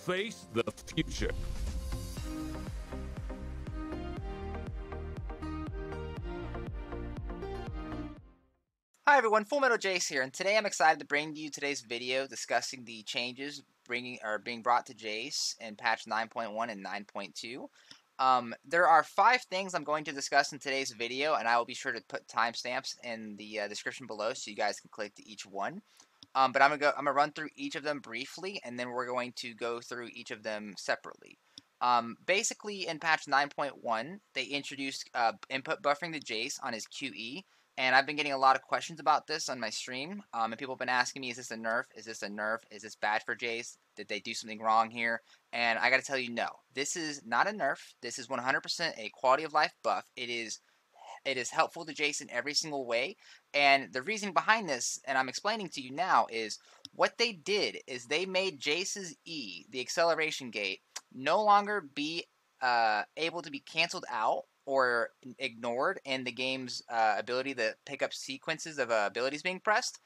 face the future. Hi everyone, Full Metal Jayce here, and today I'm excited to bring you today's video discussing the changes being brought to Jayce in patch 9.1 and 9.2. There are 5 things I'm going to discuss in today's video, and I will be sure to put timestamps in the description below so you guys can click to each one. But I'm gonna run through each of them briefly, and then we're going to go through each of them separately. Basically, in patch 9.1, they introduced input buffering to Jayce on his QE. And I've been getting a lot of questions about this on my stream, and people have been asking me, is this a nerf? Is this a nerf? Is this bad for Jayce? Did they do something wrong here? And I gotta tell you, no. This is not a nerf. This is 100% a quality of life buff. It is helpful to Jayce in every single way. And the reason behind this, and I'm explaining to you now, is what they did is they made Jayce's E, the acceleration gate, no longer be able to be canceled out or ignored in the game's ability to pick up sequences of abilities being pressed.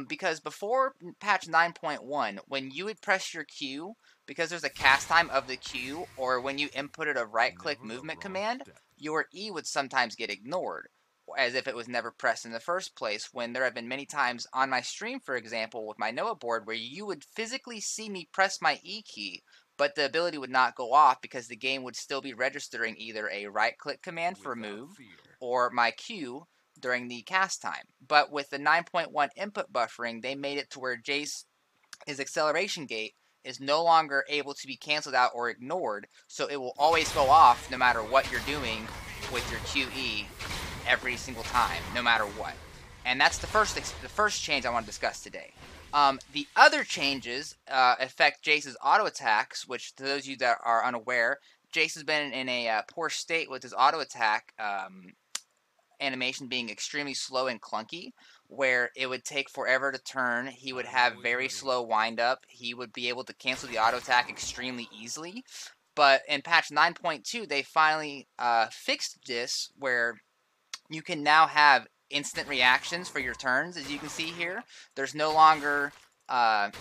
Because before patch 9.1, when you would press your Q, because there's a cast time of the Q, or when you inputted a right-click movement command, your E would sometimes get ignored, as if it was never pressed in the first place, when there have been many times on my stream, for example, with my Noah board, where you would physically see me press my E key, but the ability would not go off because the game would still be registering either a right-click command for move or my Q during the cast time. But with the 9.1 input buffering, they made it to where Jayce, his acceleration gate, is no longer able to be canceled out or ignored, so it will always go off no matter what you're doing with your QE every single time, no matter what. And that's the first change I want to discuss today. The other changes affect Jayce's auto attacks, which to those of you that are unaware, Jayce has been in a poor state with his auto attack animation being extremely slow and clunky, where it would take forever to turn. He would have very slow wind up. He would be able to cancel the auto attack extremely easily. But in patch 9.2, they finally fixed this, where you can now have instant reactions for your turns, as you can see here. There's no longer a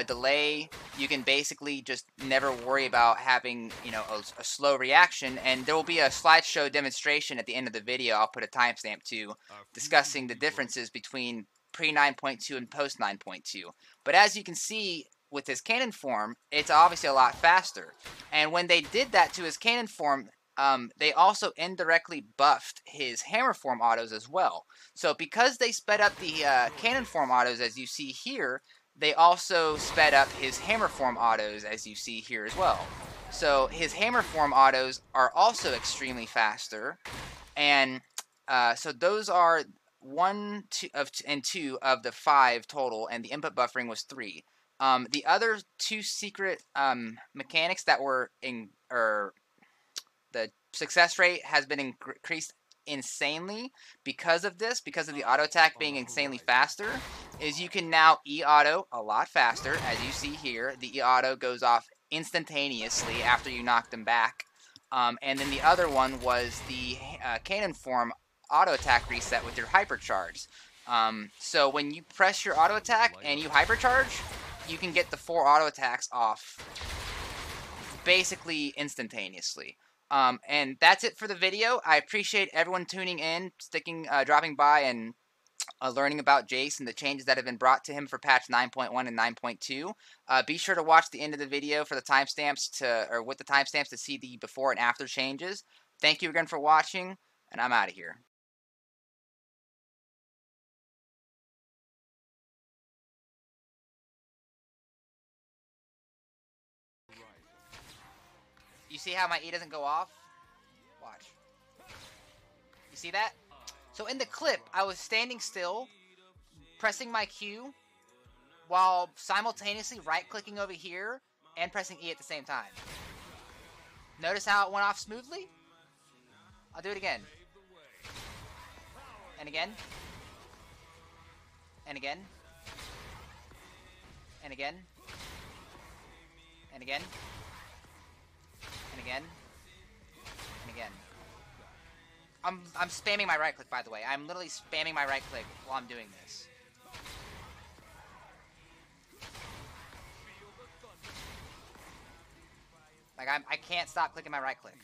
delay. You can basically just never worry about having a slow reaction, and there will be a slideshow demonstration at the end of the video. I'll put a timestamp to, discussing the differences between pre 9.2 and post 9.2. But as you can see with his cannon form, it's obviously a lot faster. And when they did that to his cannon form, they also indirectly buffed his hammer form autos as well. So because they sped up the cannon form autos, as you see here, they also sped up his hammer form autos, as you see here as well. So his hammer form autos are also extremely faster, and so those are 1, 2, and 2 of the 5 total, and the input buffering was 3. The other 2 secret mechanics that were the success rate has been increased insanely because of this, because of the auto attack being insanely faster, is you can now E-auto a lot faster. As you see here, the E-auto goes off instantaneously after you knock them back. And then the other one was the cannon form auto attack reset with your hypercharge. So when you press your auto attack and you hypercharge, you can get the 4 auto attacks off basically instantaneously. And that's it for the video. I appreciate everyone tuning in, dropping by, and learning about Jayce and the changes that have been brought to him for patch 9.1 and 9.2. Be sure to watch the end of the video for the timestamps with the timestamps to see the before and after changes. Thank you again for watching, and I'm out of here. You see how my E doesn't go off? Watch. You see that? So in the clip, I was standing still, pressing my Q, while simultaneously right-clicking over here and pressing E at the same time. Notice how it went off smoothly? I'll do it again. And again. And again. And again. And again. And again. And again. I'm spamming my right click, by the way. I'm literally spamming my right click while I'm doing this. Like I can't stop clicking my right click.